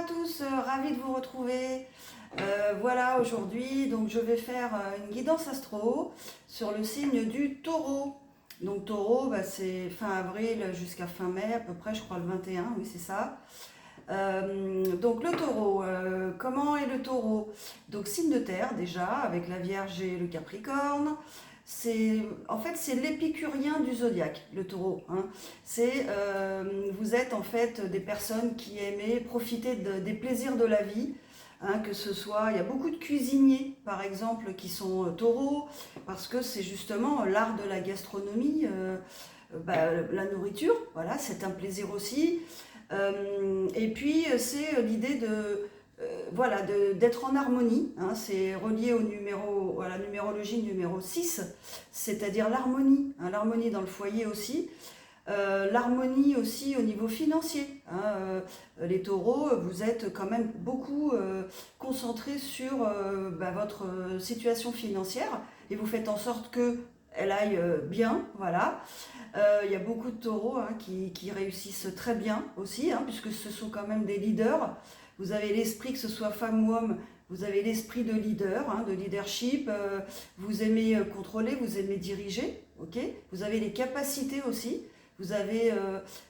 à tous, ravi de vous retrouver. Voilà, aujourd'hui, donc je vais faire une guidance astro sur le signe du taureau. Donc taureau, c'est fin avril jusqu'à fin mai, à peu près, je crois le 21, oui c'est ça. Donc le taureau, comment est le taureau? Donc signe de terre déjà, avec la Vierge et le Capricorne. En fait, c'est l'épicurien du zodiaque, le taureau, hein. Vous êtes en fait des personnes qui aimez profiter des plaisirs de la vie, hein, que ce soit, il y a beaucoup de cuisiniers par exemple qui sont taureaux, parce que c'est justement l'art de la gastronomie, la nourriture, voilà, c'est un plaisir aussi. Et puis c'est l'idée de voilà, d'être en harmonie, hein. C'est relié à la numérologie numéro 6, c'est-à-dire l'harmonie, hein, l'harmonie dans le foyer aussi, l'harmonie aussi au niveau financier, hein. Les taureaux, vous êtes quand même beaucoup concentrés sur votre situation financière et vous faites en sorte qu'elle aille bien, voilà. Il y a beaucoup de taureaux, hein, qui réussissent très bien aussi, hein, puisque ce sont quand même des leaders. Vous avez l'esprit, que ce soit femme ou homme, vous avez l'esprit de leader, hein, de leadership. Vous aimez contrôler, vous aimez diriger, ok. Vous avez les capacités aussi. Vous avez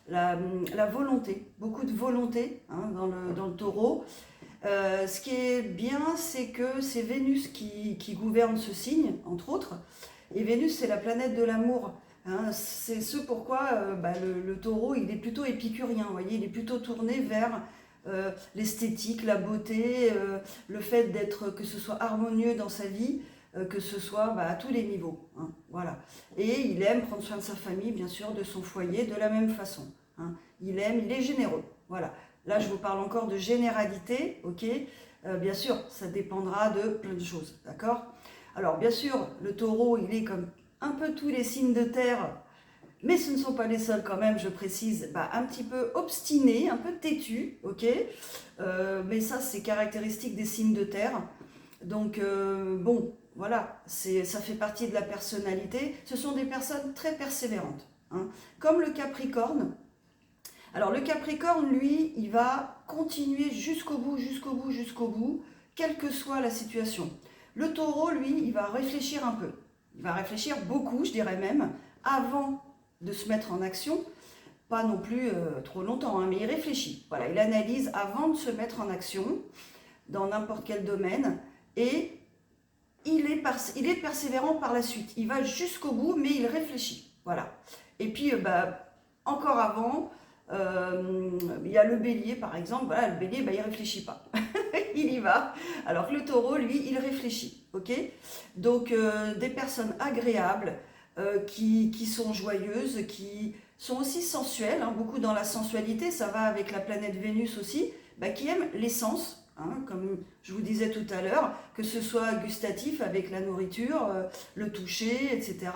la volonté, beaucoup de volonté, hein, dans le taureau. Ce qui est bien, c'est que c'est Vénus qui gouverne ce signe, entre autres. Et Vénus, c'est la planète de l'amour, hein. C'est ce pourquoi le taureau, il est plutôt épicurien, vous voyez, il est plutôt tourné vers l'esthétique, la beauté, le fait que ce soit harmonieux dans sa vie, que ce soit à tous les niveaux, hein, voilà. Et il aime prendre soin de sa famille, bien sûr, de son foyer, de la même façon, hein. Il est généreux, voilà. Là, je vous parle encore de généralité, ok. Bien sûr, ça dépendra de plein de choses, d'accord. Alors, bien sûr, le taureau, il est comme un peu tous les signes de terre, mais ce ne sont pas les seuls quand même, je précise, un petit peu obstinés, un peu têtus, ok. Mais ça, c'est caractéristique des signes de terre. Donc, bon, voilà, ça fait partie de la personnalité. Ce sont des personnes très persévérantes, hein. Comme le Capricorne. Alors, le Capricorne, lui, il va continuer jusqu'au bout, jusqu'au bout, jusqu'au bout, quelle que soit la situation. Le taureau, lui, il va réfléchir un peu. Il va réfléchir beaucoup, je dirais même, avant de se mettre en action. Pas non plus trop longtemps, hein, mais il réfléchit. Voilà, il analyse avant de se mettre en action dans n'importe quel domaine. Et il est persévérant par la suite. Il va jusqu'au bout, mais il réfléchit. Voilà. Et puis, encore avant, il y a le bélier, par exemple. Voilà, le bélier, il ne réfléchit pas. Il y va. Alors que le taureau, lui, il réfléchit. Ok. Donc, des personnes agréables, qui sont joyeuses, qui sont aussi sensuelles, hein, beaucoup dans la sensualité. Ça va avec la planète Vénus aussi, qui aiment l'essence. Hein, comme je vous disais tout à l'heure, que ce soit gustatif avec la nourriture, le toucher, etc.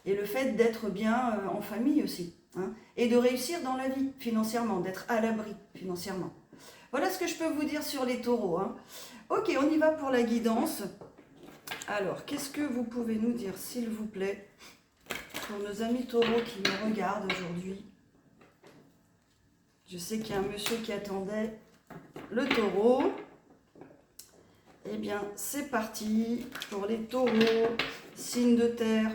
Et le fait d'être bien en famille aussi, hein, et de réussir dans la vie financièrement, d'être à l'abri financièrement. Voilà ce que je peux vous dire sur les taureaux, hein. Ok, on y va pour la guidance. Alors, qu'est-ce que vous pouvez nous dire, s'il vous plaît, pour nos amis taureaux qui me regardent aujourd'hui? Je sais qu'il y a un monsieur qui attendait le taureau. Eh bien, c'est parti pour les taureaux, signe de terre,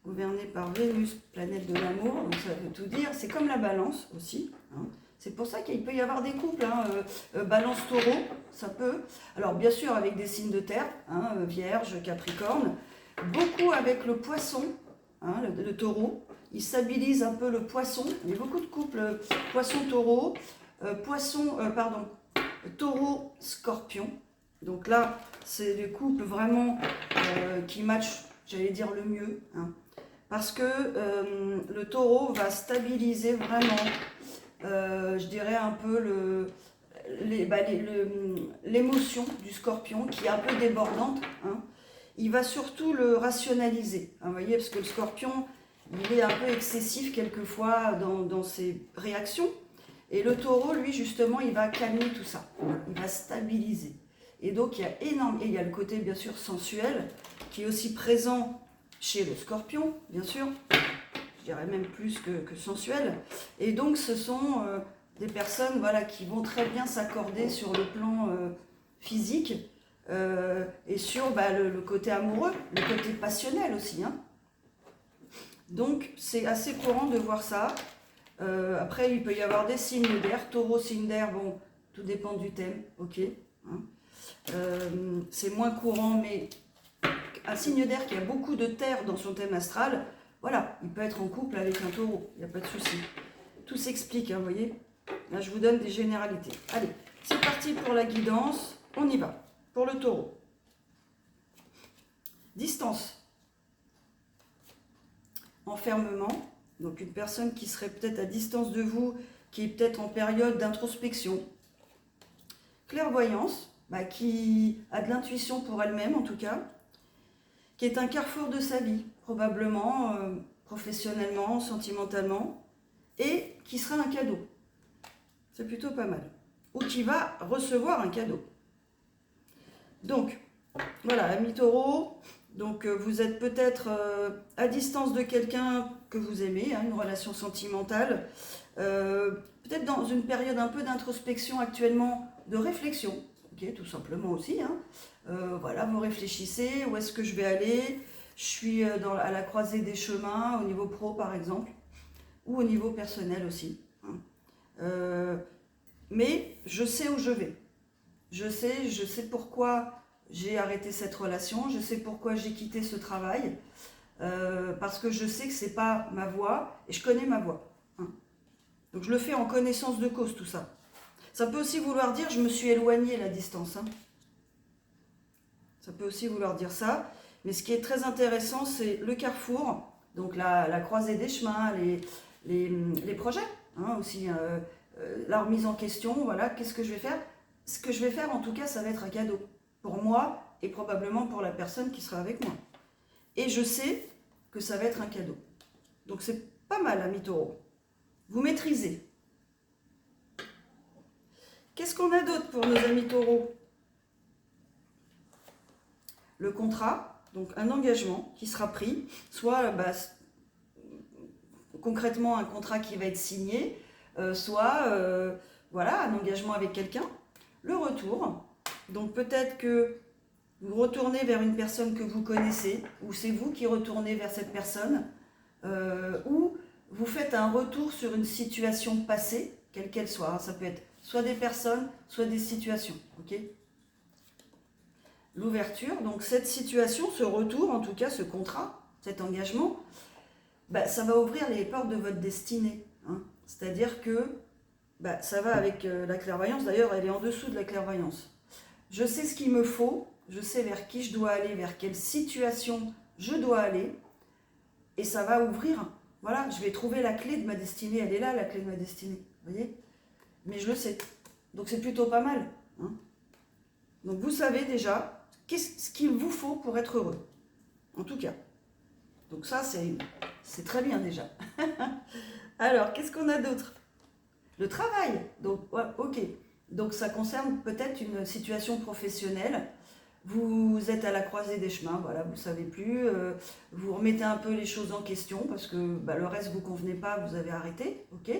gouverné par Vénus, planète de l'amour, donc ça veut tout dire. C'est comme la balance aussi, hein. C'est pour ça qu'il peut y avoir des couples, hein, balance-taureau, ça peut. Alors, bien sûr, avec des signes de terre, hein, Vierge, Capricorne, beaucoup avec le poisson, hein, le taureau. Il stabilise un peu le poisson. Il y a beaucoup de couples poisson-taureau, taureau-scorpion. Donc là, c'est les couples vraiment qui matchent, j'allais dire, le mieux, hein. Parce que le taureau va stabiliser vraiment, je dirais, un peu l'émotion du scorpion qui est un peu débordante, hein. Il va surtout le rationaliser, hein, vous voyez, parce que le scorpion, il est un peu excessif quelquefois dans ses réactions. Et le taureau, lui, justement, il va calmer tout ça. Il va stabiliser. Et donc, il y a et il y a le côté, bien sûr, sensuel, qui est aussi présent chez le scorpion, bien sûr. Je dirais même plus que sensuel. Et donc, ce sont des personnes voilà, qui vont très bien s'accorder sur le plan physique et sur le côté amoureux, le côté passionnel aussi. Hein. Donc c'est assez courant de voir ça. Après, il peut y avoir des signes d'air. Taureau, signe d'air, bon, tout dépend du thème, ok. Hein. C'est moins courant, mais un signe d'air qui a beaucoup de terre dans son thème astral, voilà, il peut être en couple avec un taureau, il n'y a pas de souci. Tout s'explique, hein, vous voyez. Là, je vous donne des généralités. Allez, c'est parti pour la guidance, on y va. Pour le taureau. Distance. Enfermement. Donc une personne qui serait peut-être à distance de vous, qui est peut-être en période d'introspection. Clairvoyance, qui a de l'intuition pour elle-même en tout cas, qui est un carrefour de sa vie, probablement professionnellement, sentimentalement, et qui sera un cadeau. C'est plutôt pas mal. Ou qui va recevoir un cadeau. Donc, voilà, ami taureau, donc vous êtes peut-être à distance de quelqu'un que vous aimez, hein, une relation sentimentale, peut-être dans une période un peu d'introspection actuellement, de réflexion, ok, tout simplement aussi. Hein. Voilà, vous réfléchissez, où est-ce que je vais aller? Je suis à la croisée des chemins, au niveau pro par exemple, ou au niveau personnel aussi. Hein. Mais je sais où je vais. Je sais pourquoi j'ai arrêté cette relation, je sais pourquoi j'ai quitté ce travail, parce que je sais que c'est pas ma voie, et je connais ma voie. Hein. Donc je le fais en connaissance de cause, tout ça. Ça peut aussi vouloir dire je me suis éloignée la distance. Hein. Ça peut aussi vouloir dire ça. Mais ce qui est très intéressant, c'est le carrefour, donc la croisée des chemins, les projets, hein, aussi, la remise en question, voilà, qu'est-ce que je vais faire? Ce que je vais faire, en tout cas, ça va être un cadeau pour moi et probablement pour la personne qui sera avec moi. Et je sais que ça va être un cadeau. Donc c'est pas mal, ami taureau. Vous maîtrisez. Qu'est-ce qu'on a d'autre pour nos amis taureaux? Le contrat, donc un engagement qui sera pris, soit concrètement un contrat qui va être signé, soit voilà, un engagement avec quelqu'un. Le retour, donc peut-être que vous retournez vers une personne que vous connaissez, ou c'est vous qui retournez vers cette personne, ou vous faites un retour sur une situation passée, quelle qu'elle soit. Hein. Ça peut être soit des personnes, soit des situations. Okay, l'ouverture, donc cette situation, ce retour, en tout cas ce contrat, cet engagement, ça va ouvrir les portes de votre destinée. Hein. C'est-à-dire que ça va avec la clairvoyance, d'ailleurs elle est en dessous de la clairvoyance. Je sais ce qu'il me faut, je sais vers qui je dois aller, vers quelle situation je dois aller, et ça va ouvrir. Voilà, je vais trouver la clé de ma destinée, elle est là la clé de ma destinée, vous voyez? Mais je le sais, donc c'est plutôt pas mal. Hein. Donc vous savez déjà ce qu'il vous faut pour être heureux, en tout cas. Donc ça, c'est très bien déjà. Alors, qu'est-ce qu'on a d'autre? Le travail. Donc, ouais, ok. Donc ça concerne peut-être une situation professionnelle. Vous êtes à la croisée des chemins, voilà, vous ne savez plus. Vous remettez un peu les choses en question parce que le reste ne vous convenait pas, vous avez arrêté, ok?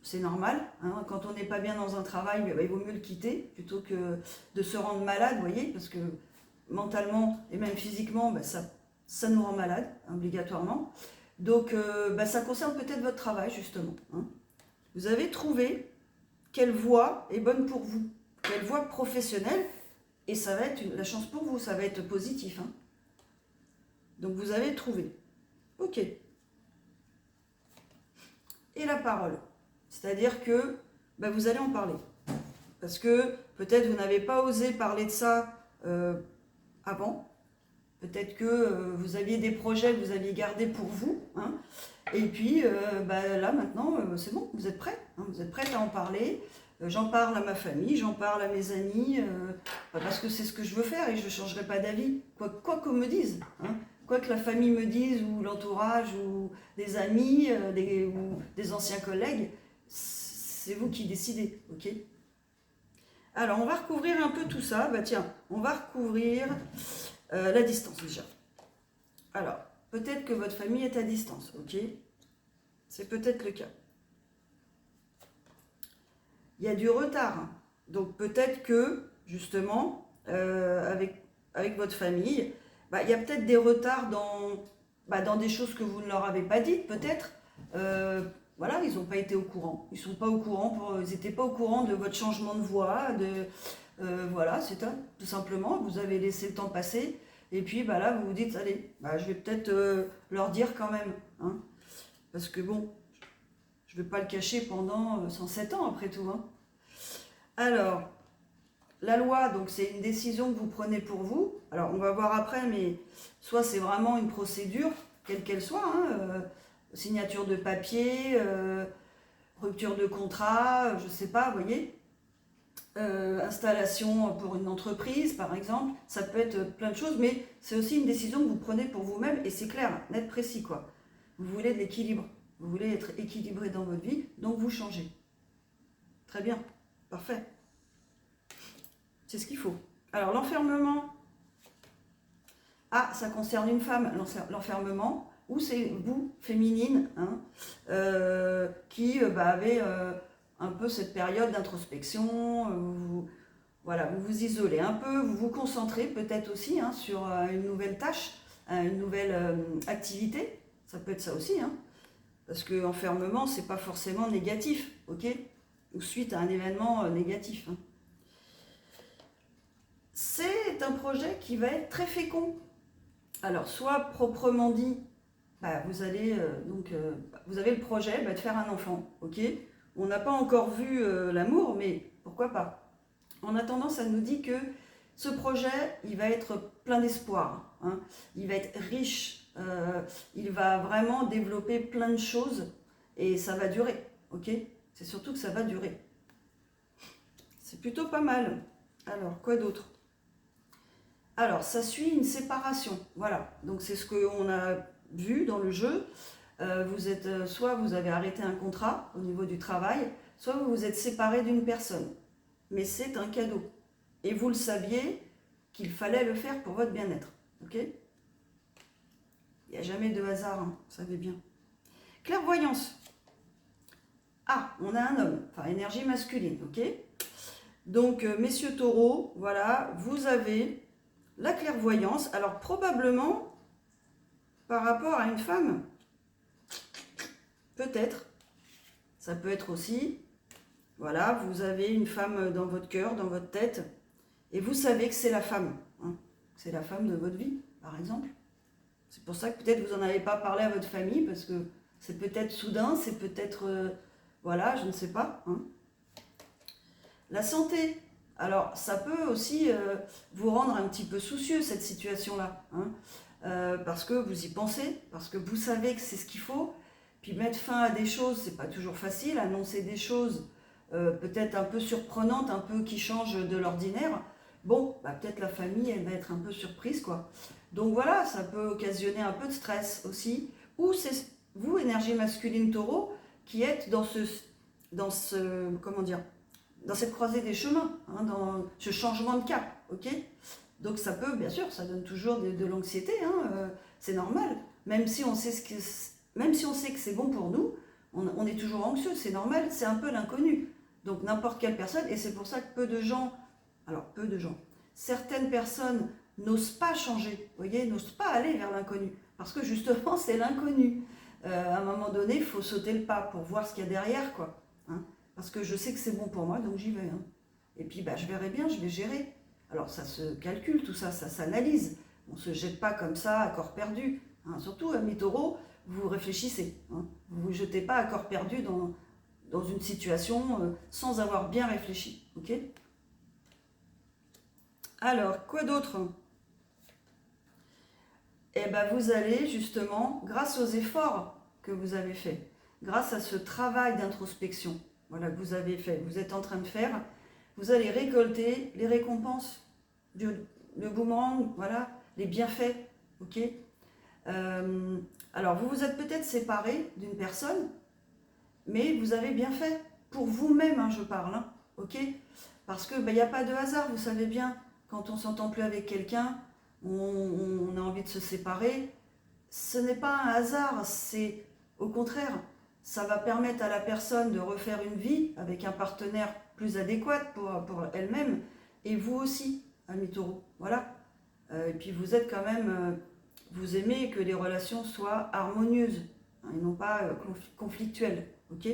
C'est normal. Hein, quand on n'est pas bien dans un travail, il vaut mieux le quitter plutôt que de se rendre malade, vous voyez, parce que mentalement et même physiquement, ça nous rend malade, obligatoirement. Donc, ça concerne peut-être votre travail, justement. Hein. Vous avez trouvé quelle voie est bonne pour vous, quelle voie professionnelle, et ça va être la chance pour vous, ça va être positif. Hein. Donc, vous avez trouvé. Ok. Et la parole. C'est-à-dire que vous allez en parler. Parce que peut-être vous n'avez pas osé parler de ça avant. Peut-être que vous aviez des projets que vous aviez gardés pour vous. Hein, et puis là maintenant, c'est bon, vous êtes prêts. Hein, vous êtes prêts à en parler. J'en parle à ma famille, j'en parle à mes amis. Parce que c'est ce que je veux faire et je ne changerai pas d'avis. Quoi qu'on me dise. Hein, quoi que la famille me dise, ou l'entourage, ou des amis, ou des anciens collègues, c'est vous qui décidez. Ok ? Alors, on va recouvrir un peu tout ça. Tiens, on va recouvrir la distance déjà. Alors, peut-être que votre famille est à distance, ok? C'est peut-être le cas. il y a du retard. Donc peut-être que, justement, avec votre famille, il y a peut-être des retards dans des choses que vous ne leur avez pas dites, peut-être. Voilà, ils n'ont pas été au courant. Ils sont pas au courant, ils n'étaient pas au courant de votre changement de voix. Voilà, c'est tout simplement. Vous avez laissé le temps passer. Et puis là, vous vous dites, allez, je vais peut-être leur dire quand même. Hein, parce que bon, je ne vais pas le cacher pendant 107 ans après tout. Hein. Alors, la loi, donc c'est une décision que vous prenez pour vous. Alors, on va voir après, mais soit c'est vraiment une procédure, quelle qu'elle soit, hein, signature de papier, rupture de contrat, je ne sais pas, vous voyez. Installation pour une entreprise, par exemple. Ça peut être plein de choses, mais c'est aussi une décision que vous prenez pour vous-même et c'est clair, net, précis, quoi. Vous voulez de l'équilibre. Vous voulez être équilibré dans votre vie, donc vous changez. Très bien, parfait. C'est ce qu'il faut. Alors, l'enfermement. Ah, ça concerne une femme, l'enfermement, ou c'est vous, féminine, hein, qui avez un peu cette période d'introspection, voilà, vous vous isolez un peu, vous vous concentrez peut-être aussi hein, sur une nouvelle tâche, une nouvelle activité, ça peut être ça aussi, hein, parce que l'enfermement, c'est pas forcément négatif, ok, ou suite à un événement négatif. Hein. C'est un projet qui va être très fécond. Alors, soit proprement dit, vous allez vous avez le projet de faire un enfant, ok. On n'a pas encore vu l'amour, mais pourquoi pas. On a tendance à nous dire que ce projet, il va être plein d'espoir, hein. Il va être riche, il va vraiment développer plein de choses et ça va durer, ok. C'est surtout que ça va durer. C'est plutôt pas mal. Alors, quoi d'autre ? Alors, ça suit une séparation, voilà. Donc, c'est ce qu'on a vu dans le jeu. Soit vous avez arrêté un contrat au niveau du travail, soit vous vous êtes séparé d'une personne. Mais c'est un cadeau. Et vous le saviez qu'il fallait le faire pour votre bien-être. Ok ? Il n'y a jamais de hasard, hein, vous savez bien. Clairvoyance. Ah, on a un homme, enfin énergie masculine, ok ? Donc, messieurs taureaux, voilà, vous avez la clairvoyance. Alors, probablement, par rapport à une femme, peut-être, ça peut être aussi, voilà, vous avez une femme dans votre cœur, dans votre tête, et vous savez que c'est la femme, hein, c'est la femme de votre vie, par exemple. C'est pour ça que peut-être vous n'en avez pas parlé à votre famille, parce que c'est peut-être soudain, c'est peut-être, voilà, je ne sais pas. Hein. La santé, alors ça peut aussi vous rendre un petit peu soucieux, cette situation-là, hein, parce que vous y pensez, parce que vous savez que c'est ce qu'il faut. Puis mettre fin à des choses, c'est pas toujours facile. Annoncer des choses peut-être un peu surprenantes, un peu qui changent de l'ordinaire. Bon, peut-être la famille, elle va être un peu surprise, quoi. Donc voilà, ça peut occasionner un peu de stress aussi. Ou c'est vous, énergie masculine taureau, qui êtes dans comment dire, dans cette croisée des chemins, hein, dans ce changement de cap, ok. Donc ça peut, bien sûr, ça donne toujours de l'anxiété, hein, c'est normal. Même si on sait que c'est bon pour nous, on est toujours anxieux, c'est normal, c'est un peu l'inconnu. Donc n'importe quelle personne, et c'est pour ça que peu de gens, certaines personnes n'osent pas changer, vous voyez, n'osent pas aller vers l'inconnu, parce que justement c'est l'inconnu. À un moment donné, il faut sauter le pas pour voir ce qu'il y a derrière, quoi. Hein, parce que je sais que c'est bon pour moi, donc j'y vais. Hein. Et puis je verrai bien, je vais gérer. Alors ça se calcule, tout ça, ça s'analyse. On ne se jette pas comme ça à corps perdu. Hein. Surtout, mes taureaux, vous réfléchissez. Hein. Vous ne vous jetez pas à corps perdu dans une situation sans avoir bien réfléchi. Ok ? Alors, quoi d'autre ? Eh bien, vous allez justement, grâce aux efforts que vous avez faits, grâce à ce travail d'introspection, voilà, que vous avez fait, vous êtes en train de faire, vous allez récolter les récompenses, le boomerang, voilà, les bienfaits, ok. Alors, vous vous êtes peut-être séparé d'une personne, mais vous avez bien fait, pour vous-même, hein, je parle, hein, ok. Parce que il n'y a pas de hasard, vous savez bien, quand on ne s'entend plus avec quelqu'un, on a envie de se séparer, ce n'est pas un hasard, c'est au contraire, ça va permettre à la personne de refaire une vie avec un partenaire plus adéquate pour elle-même, et vous aussi, ami Taureau. Voilà. Et puis vous êtes quand même, vous aimez que les relations soient harmonieuses, hein, et non pas conflictuelles. Ok?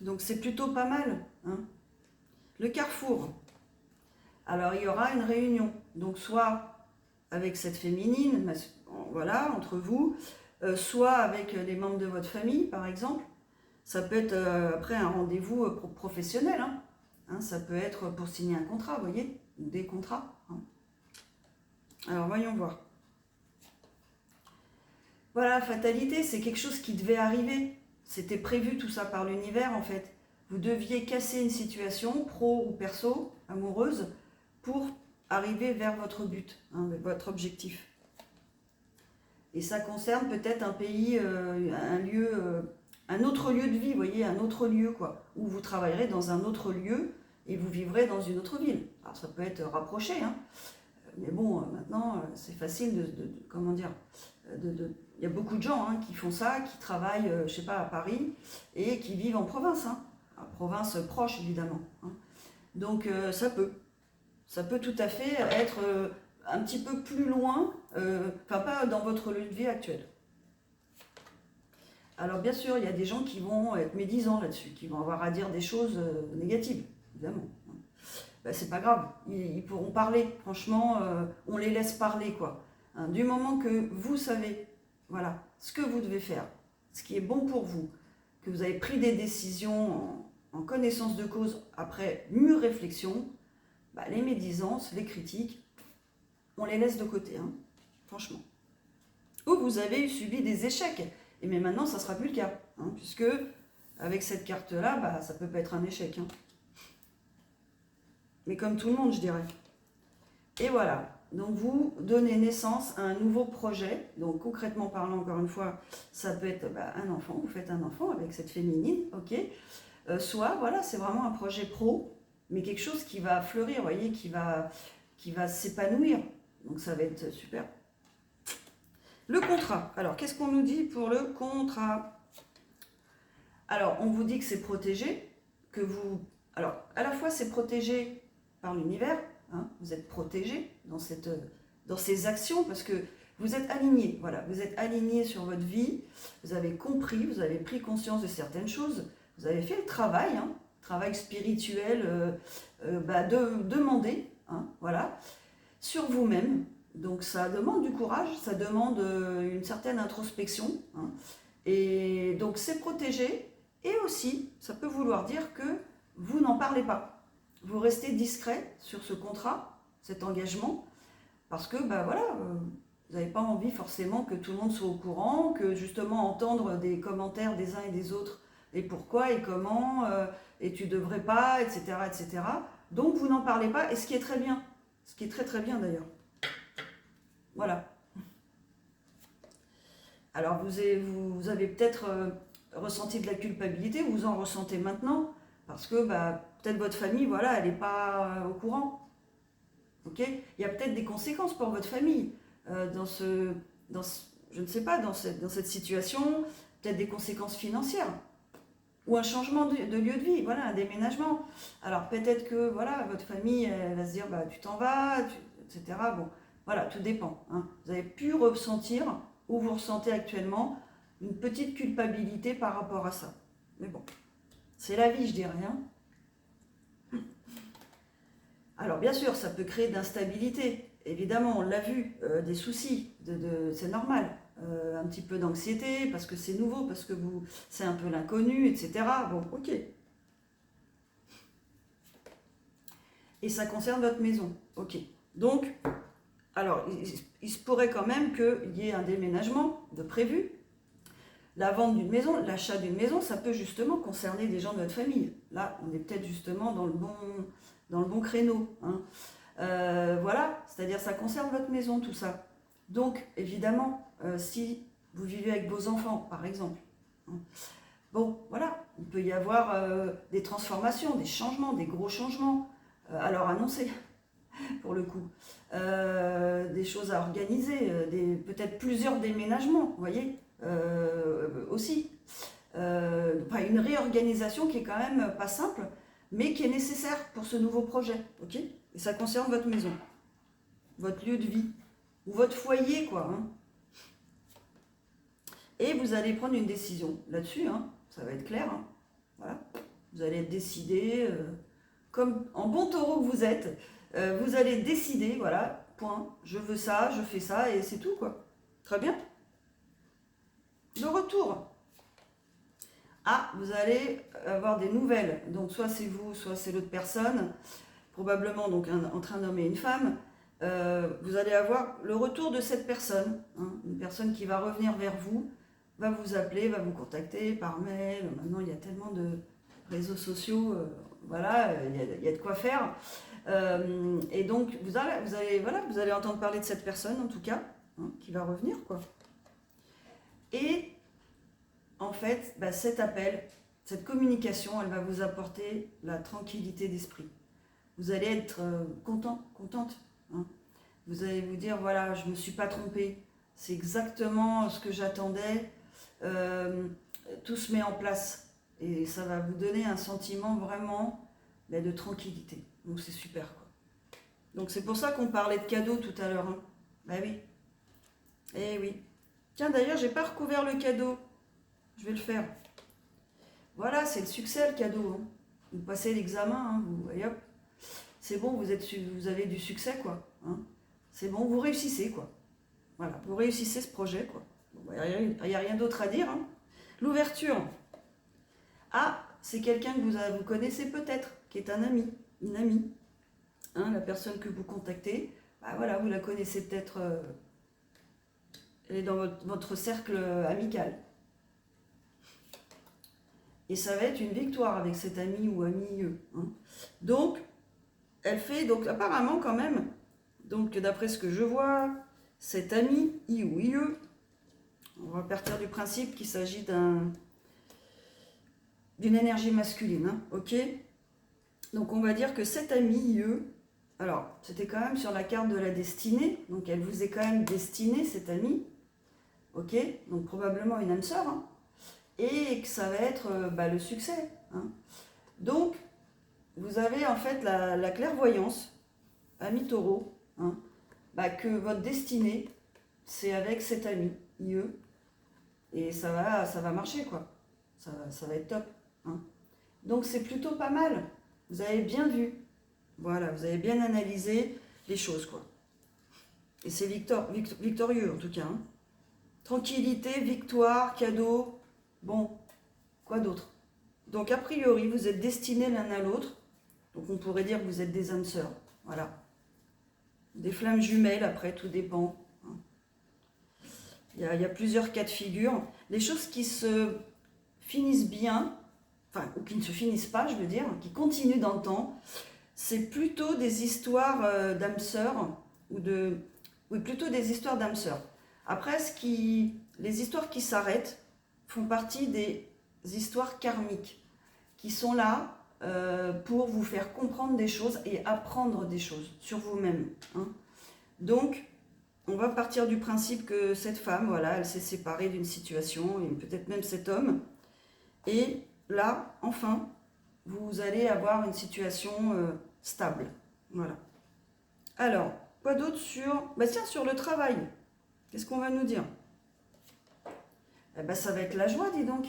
Donc c'est plutôt pas mal. Hein. Le carrefour. Alors il y aura une réunion. Donc soit avec cette féminine, voilà, entre vous, soit avec les membres de votre famille, par exemple. Ça peut être après un rendez-vous professionnel. Hein. Hein, ça peut être pour signer un contrat, vous voyez, ou des contrats. Hein. Alors voyons voir. Voilà, fatalité, c'est quelque chose qui devait arriver. C'était prévu tout ça par l'univers en fait. Vous deviez casser une situation, pro ou perso, amoureuse, pour arriver vers votre but, hein, votre objectif. Et ça concerne peut-être un pays, un lieu, un autre lieu de vie, vous voyez, un autre lieu quoi, où vous travaillerez dans un autre lieu et vous vivrez dans une autre ville. Alors ça peut être rapproché, hein, mais bon, maintenant c'est facile comment dire, il y a beaucoup de gens hein, qui font ça, qui travaillent, je sais pas, à Paris et qui vivent en province, hein, en province proche évidemment. Hein. Donc ça peut tout à fait être un petit peu plus loin, enfin pas dans votre lieu de vie actuel. Alors bien sûr, il y a des gens qui vont être médisants là-dessus, qui vont avoir à dire des choses négatives, évidemment. Ben, c'est pas grave, ils pourront parler, franchement, on les laisse parler, quoi. Hein, du moment que vous savez, voilà, ce que vous devez faire, ce qui est bon pour vous, que vous avez pris des décisions en connaissance de cause, après mûre réflexion, ben, les médisances, les critiques, on les laisse de côté, hein, franchement. Ou vous avez subi des échecs, et mais maintenant ça ne sera plus le cas, hein, puisque avec cette carte-là, bah, ça peut pas être un échec. Hein. Mais comme tout le monde, je dirais. Et voilà, donc vous donnez naissance à un nouveau projet. Donc concrètement parlant, encore une fois, ça peut être un enfant, vous faites un enfant avec cette féminine, ok. Soit, voilà, c'est vraiment un projet pro, mais quelque chose qui va fleurir, vous voyez, qui va s'épanouir. Donc ça va être super. Le contrat. Alors, qu'est-ce qu'on nous dit pour le contrat? Alors, on vous dit que c'est protégé, que vous... Alors, à la fois, c'est protégé par l'univers, hein, vous êtes protégé dans ces actions, parce que vous êtes aligné, voilà, vous êtes aligné sur votre vie, vous avez compris, vous avez pris conscience de certaines choses, vous avez fait le travail, hein, travail spirituel, demandé, hein, voilà, sur vous-même. Donc ça demande du courage, ça demande une certaine introspection. Hein. Et donc c'est protégé. Et aussi, ça peut vouloir dire que vous n'en parlez pas. Vous restez discret sur ce contrat, cet engagement, parce que voilà, vous n'avez pas envie forcément que tout le monde soit au courant, que justement entendre des commentaires des uns et des autres, et pourquoi et comment, et tu devrais pas, etc., etc. Donc vous n'en parlez pas, et ce qui est très bien, ce qui est très très bien d'ailleurs. Voilà. Alors vous avez peut-être ressenti de la culpabilité, vous en ressentez maintenant, parce que peut-être votre famille, voilà, elle n'est pas au courant. Ok. Il y a peut-être des conséquences pour votre famille je ne sais pas, dans cette situation, peut-être des conséquences financières, ou un changement de lieu de vie, voilà, un déménagement. Alors peut-être que voilà, votre famille elle va se dire tu t'en vas, etc. Bon. Voilà, tout dépend. Hein. Vous avez pu ressentir, ou vous ressentez actuellement, une petite culpabilité par rapport à ça. Mais bon, c'est la vie, je dirais. Hein. Alors bien sûr, ça peut créer d'instabilité. Évidemment, on l'a vu, des soucis, c'est normal. Un petit peu d'anxiété, parce que c'est nouveau, parce que c'est un peu l'inconnu, etc. Bon, ok. Et ça concerne votre maison. Ok. Donc... Alors, il se pourrait quand même qu'il y ait un déménagement de prévu. La vente d'une maison, l'achat d'une maison, ça peut justement concerner des gens de votre famille. Là, on est peut-être justement dans le bon créneau. Hein. Voilà, c'est-à-dire ça concerne votre maison, tout ça. Donc, évidemment, si vous vivez avec vos enfants, par exemple, hein, bon, voilà, il peut y avoir des transformations, des changements, des gros changements. Alors, annoncez. Pour le coup, des choses à organiser, peut-être plusieurs déménagements, vous voyez, aussi. enfin, une réorganisation qui est quand même pas simple, mais qui est nécessaire pour ce nouveau projet, ok? Et ça concerne votre maison, votre lieu de vie, ou votre foyer, quoi, hein. Et vous allez prendre une décision là-dessus, hein, ça va être clair, hein, voilà. Vous allez décider, comme en bon taureau que vous êtes, vous allez décider, voilà, point, je veux ça, je fais ça, et c'est tout, quoi. Très bien. Le retour. Ah, vous allez avoir des nouvelles, donc soit c'est vous, soit c'est l'autre personne, probablement donc entre un homme et une femme. Vous allez avoir le retour de cette personne, hein, une personne qui va revenir vers vous, va vous appeler, va vous contacter par mail. Maintenant, il y a tellement de réseaux sociaux, voilà, il y a de quoi faire. Et donc, vous allez entendre parler de cette personne, en tout cas, hein, qui va revenir, quoi. Et en fait, bah, cet appel, cette communication, elle va vous apporter la tranquillité d'esprit. Vous allez être contente, hein. Vous allez vous dire, voilà, je ne me suis pas trompée, c'est exactement ce que j'attendais, tout se met en place. Et ça va vous donner un sentiment vraiment de tranquillité. Donc c'est super, quoi. Donc c'est pour ça qu'on parlait de cadeaux tout à l'heure, hein. Bah oui. Eh oui. Tiens, d'ailleurs, j'ai pas recouvert le cadeau. Je vais le faire. Voilà, c'est le succès, le cadeau, hein. Vous passez l'examen, hein, et hop. C'est bon, vous avez du succès, quoi, hein. C'est bon, vous réussissez, quoi. Voilà, vous réussissez ce projet, quoi. Bon, il n'y a rien d'autre à dire, hein. L'ouverture. Ah, c'est quelqu'un que vous connaissez peut-être, qui est un ami, une amie. Hein, la personne que vous contactez, bah voilà, vous la connaissez peut-être, elle est dans votre cercle amical. Et ça va être une victoire avec cet ami ou amie, hein. Donc, elle fait, donc apparemment quand même, donc d'après ce que je vois, cet ami, I ou IE, on va partir du principe qu'il s'agit d'une énergie masculine, hein, ok? Donc on va dire que cet ami, IE, alors c'était quand même sur la carte de la destinée, donc elle vous est quand même destinée, cette amie, ok? Donc probablement une âme sœur, hein, et que ça va être le succès, hein. Donc, vous avez en fait la clairvoyance, ami taureau, hein, que votre destinée, c'est avec cet ami, IE, et ça va marcher, quoi. Ça va être top, hein. Donc c'est plutôt pas mal. Vous avez bien vu. Voilà, vous avez bien analysé les choses, quoi. Et c'est victorieux, en tout cas, hein. Tranquillité, victoire, cadeau. Bon, quoi d'autre? Donc a priori, vous êtes destinés l'un à l'autre. Donc on pourrait dire que vous êtes des âmes sœurs. Voilà. Des flammes jumelles, après, tout dépend, hein. Il y a plusieurs cas de figure. Les choses qui se finissent bien, enfin, ou qui ne se finissent pas, je veux dire, qui continuent dans le temps, c'est plutôt des histoires d'âmes sœurs, oui, plutôt des histoires d'âmes sœurs. Après, les histoires qui s'arrêtent font partie des histoires karmiques, qui sont là pour vous faire comprendre des choses et apprendre des choses sur vous-même, hein. Donc, on va partir du principe que cette femme, voilà, elle s'est séparée d'une situation, et peut-être même cet homme, et là, enfin, vous allez avoir une situation stable. Voilà. Alors, quoi d'autre sur... sur le travail. Qu'est-ce qu'on va nous dire? Ça va être la joie, dis donc.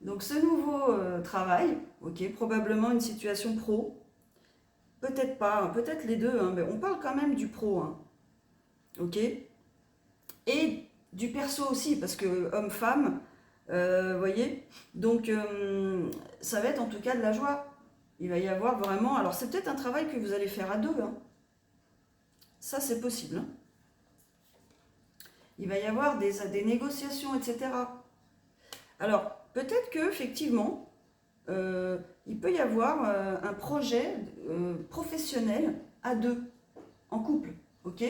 Donc, ce nouveau travail, ok, probablement une situation pro. Peut-être pas, hein, peut-être les deux, hein, mais on parle quand même du pro, hein. Ok? Et du perso aussi, parce que homme-femme, voyez, donc ça va être en tout cas de la joie. Il va y avoir vraiment, alors c'est peut-être un travail que vous allez faire à deux, hein. Ça c'est possible, hein. Il va y avoir des négociations, etc. Alors peut-être que effectivement il peut y avoir un projet professionnel à deux, en couple, ok?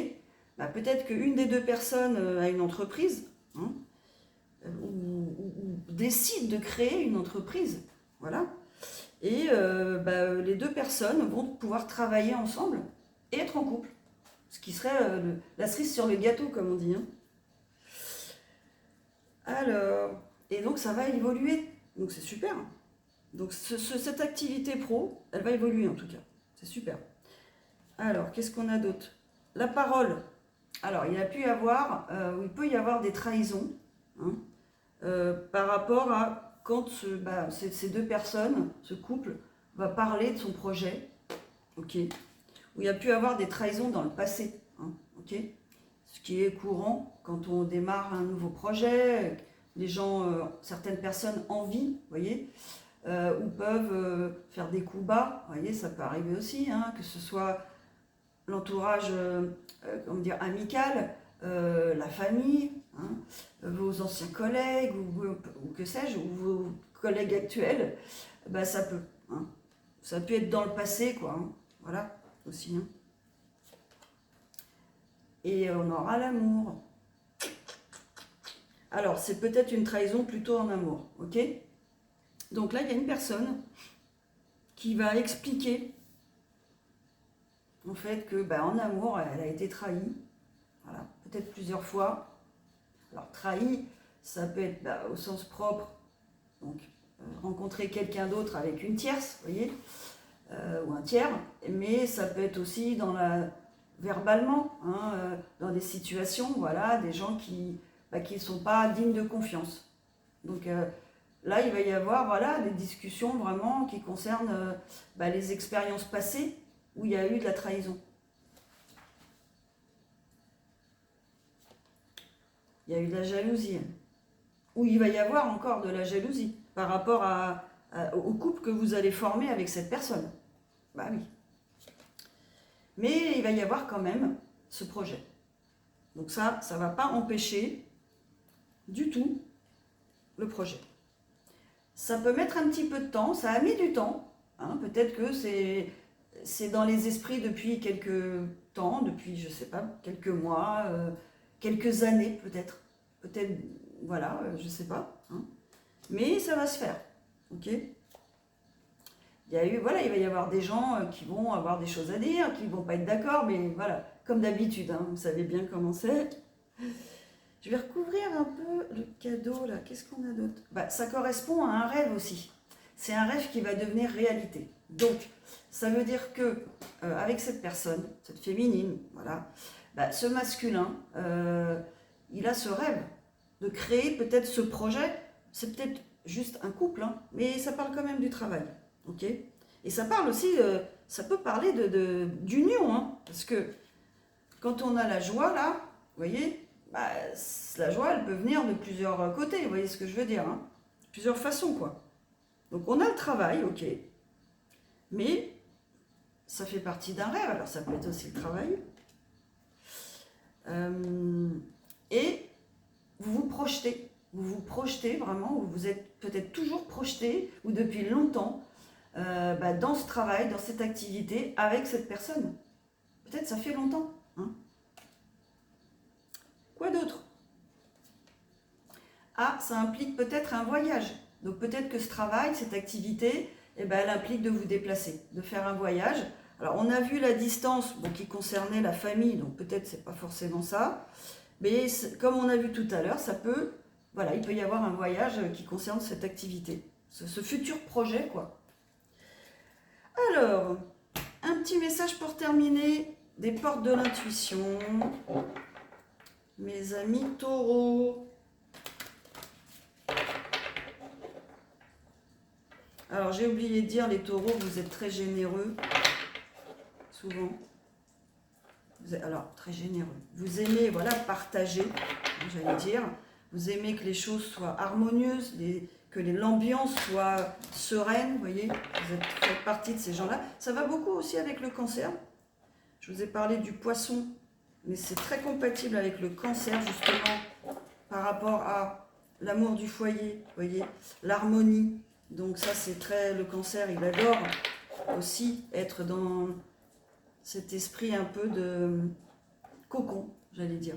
Peut-être qu'une des deux personnes a une entreprise, hein, ou décide de créer une entreprise, voilà. Et les deux personnes vont pouvoir travailler ensemble et être en couple, ce qui serait la cerise sur le gâteau, comme on dit, hein. Alors, Et donc ça va évoluer. Donc c'est super. Donc cette activité pro, elle va évoluer en tout cas. C'est super. Alors, qu'est-ce qu'on a d'autre? La parole. Alors, il peut y avoir des trahisons, hein, par rapport à quand ces deux personnes, ce couple, va parler de son projet, ok, où il y a pu y avoir des trahisons dans le passé, hein, ok, ce qui est courant quand on démarre un nouveau projet, les gens, certaines personnes envient, vous voyez, ou peuvent faire des coups bas, vous voyez, ça peut arriver aussi, hein, que ce soit l'entourage comment dire, amical, la famille, hein, vos anciens collègues, ou que sais-je, ou vos collègues actuels, bah, ça peut. Hein. Ça peut être dans le passé, quoi. Hein. Voilà, aussi. Hein. Et on aura l'amour. Alors, c'est peut-être une trahison plutôt en amour, ok? Donc là, il y a une personne qui va expliquer, en fait, que en amour, elle a été trahie. Voilà, peut-être plusieurs fois. Alors, trahi, ça peut être au sens propre, donc rencontrer quelqu'un d'autre avec une tierce, vous voyez, ou un tiers, mais ça peut être aussi verbalement, hein, dans des situations, voilà, des gens qui ne sont pas dignes de confiance. Donc là, il va y avoir voilà, des discussions vraiment qui concernent les expériences passées où il y a eu de la trahison. Il y a eu de la jalousie, où il va y avoir encore de la jalousie par rapport au couple que vous allez former avec cette personne. Bah oui. Mais il va y avoir quand même ce projet. Donc ça ne va pas empêcher du tout le projet. Ça peut mettre un petit peu de temps, ça a mis du temps. Hein, peut-être que c'est dans les esprits depuis quelques temps, depuis, je ne sais pas, quelques mois, quelques années peut-être. Peut-être, voilà, je ne sais pas. Hein. Mais ça va se faire. Ok ? il va y avoir des gens qui vont avoir des choses à dire, qui ne vont pas être d'accord, mais voilà, comme d'habitude, hein, vous savez bien comment c'est. Je vais recouvrir un peu le cadeau là. Qu'est-ce qu'on a d'autre? Ça correspond à un rêve aussi. C'est un rêve qui va devenir réalité. Donc, ça veut dire que avec cette personne, cette féminine, voilà, ce masculin, il a ce rêve de créer peut-être ce projet. C'est peut-être juste un couple, hein, mais ça parle quand même du travail. Ok? Et ça parle aussi, ça peut parler d'union, hein, parce que quand on a la joie là, vous voyez, la joie, elle peut venir de plusieurs côtés, vous voyez ce que je veux dire, hein, plusieurs façons, quoi. Donc on a le travail, ok, mais ça fait partie d'un rêve, alors ça peut être aussi le travail. Et vous vous projetez vraiment, ou vous êtes peut-être toujours projeté, ou depuis longtemps, dans ce travail, dans cette activité, avec cette personne. Peut-être ça fait longtemps. Hein. Quoi d'autre? Ah, ça implique peut-être un voyage. Donc peut-être que ce travail, cette activité, elle implique de vous déplacer, de faire un voyage. Alors on a vu la distance qui concernait la famille, donc peut-être c'est pas forcément ça. Mais comme on a vu tout à l'heure, il peut y avoir un voyage qui concerne cette activité, ce futur projet, quoi. Alors, un petit message pour terminer, des portes de l'intuition. Mes amis taureaux. Alors, j'ai oublié de dire, les taureaux, vous êtes très généreux, souvent. Alors, très généreux. Vous aimez, partager, j'allais dire. Vous aimez que les choses soient harmonieuses, que l'ambiance soit sereine, vous voyez. Vous faites partie de ces gens-là. Ça va beaucoup aussi avec le cancer. Je vous ai parlé du poisson, mais c'est très compatible avec le cancer, justement, par rapport à l'amour du foyer, vous voyez, l'harmonie. Donc ça, c'est très... Le cancer, il adore aussi être dans cet esprit un peu de cocon, j'allais dire.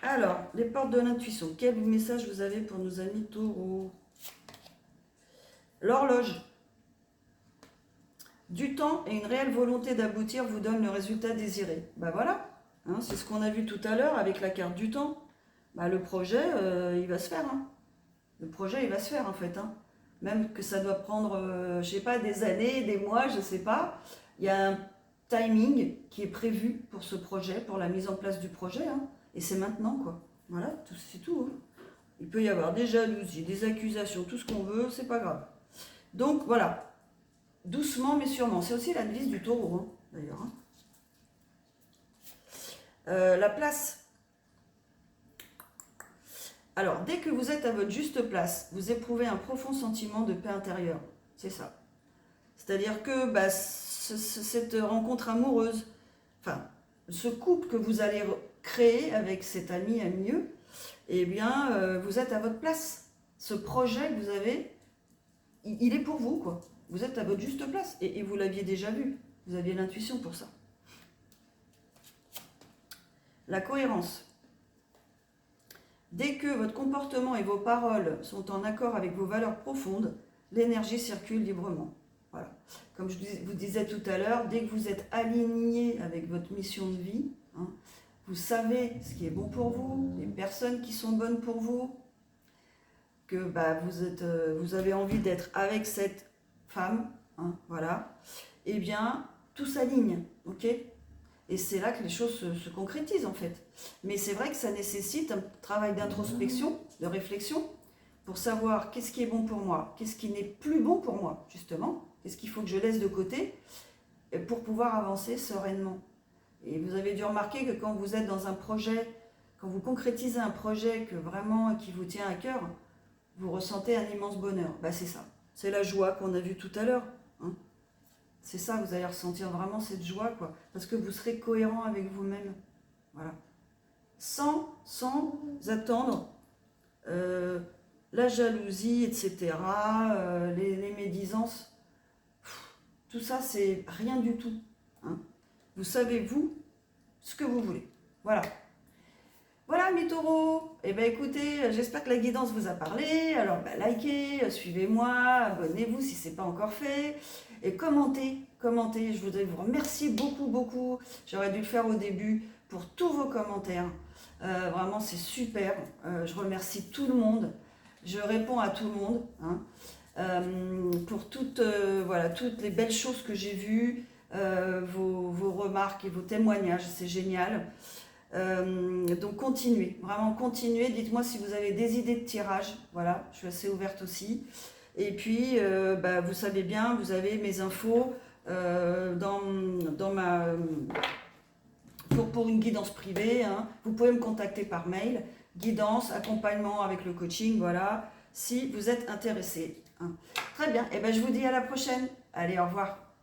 Alors, les portes de l'intuition. Quel message vous avez pour nos amis taureaux? L'horloge. Du temps et une réelle volonté d'aboutir vous donne le résultat désiré. Voilà, hein, c'est ce qu'on a vu tout à l'heure avec la carte du temps. bah, le projet, il va se faire. Hein. Le projet, il va se faire en fait. Hein. Même que ça doit prendre, je sais pas, des années, des mois, je sais pas. Il y a un timing qui est prévu pour ce projet, pour la mise en place du projet. Hein. Et c'est maintenant, quoi. Voilà, c'est tout. Hein. Il peut y avoir des jalousies, des accusations, tout ce qu'on veut, c'est pas grave. Donc voilà, doucement mais sûrement. C'est aussi la devise du taureau, hein, d'ailleurs. Hein. La place. Alors, dès que vous êtes à votre juste place, vous éprouvez un profond sentiment de paix intérieure. C'est ça. C'est-à-dire que bah, cette rencontre amoureuse, enfin, ce couple que vous allez créer avec cet ami mieux, eh bien, vous êtes à votre place. Ce projet que vous avez, il est pour vous, quoi. Vous êtes à votre juste place. Et vous l'aviez déjà vu. Vous aviez l'intuition pour ça. La cohérence. Dès que votre comportement et vos paroles sont en accord avec vos valeurs profondes, l'énergie circule librement. Voilà. Comme je vous disais tout à l'heure, dès que vous êtes aligné avec votre mission de vie, hein, vous savez ce qui est bon pour vous, les personnes qui sont bonnes pour vous, que bah, vous avez envie d'être avec cette femme, hein, voilà, eh bien, tout s'aligne, ok ? Et c'est là que les choses se concrétisent en fait. Mais c'est vrai que ça nécessite un travail d'introspection, de réflexion, pour savoir qu'est-ce qui est bon pour moi, qu'est-ce qui n'est plus bon pour moi, justement, qu'est-ce qu'il faut que je laisse de côté pour pouvoir avancer sereinement. Et vous avez dû remarquer que quand vous êtes dans un projet, quand vous concrétisez un projet que vraiment qui vous tient à cœur, vous ressentez un immense bonheur. Bah, c'est ça, c'est la joie qu'on a vue tout à l'heure. Hein. C'est ça, vous allez ressentir vraiment cette joie, quoi. Parce que vous serez cohérent avec vous-même. Voilà. Sans attendre la jalousie, etc., les médisances. Tout ça, c'est rien du tout. Hein. Vous savez, vous, ce que vous voulez. Voilà. Voilà mes taureaux. Eh bien écoutez, j'espère que la guidance vous a parlé. Alors likez, suivez-moi, abonnez-vous si ce n'est pas encore fait. Et commentez. Je voudrais vous remercier beaucoup. J'aurais dû le faire au début pour tous vos commentaires. Vraiment c'est super. Je remercie tout le monde. Je réponds à tout le monde. Hein. Pour toutes les belles choses que j'ai vues, vos remarques et vos témoignages. C'est génial. Donc continuez, vraiment continuez, dites-moi si vous avez des idées de tirage, voilà, je suis assez ouverte aussi. Et puis, vous savez bien, vous avez mes infos dans ma... pour une guidance privée, hein. Vous pouvez me contacter par mail, guidance, accompagnement avec le coaching, voilà, si vous êtes intéressé. Hein. Très bien, et je vous dis à la prochaine, allez, au revoir.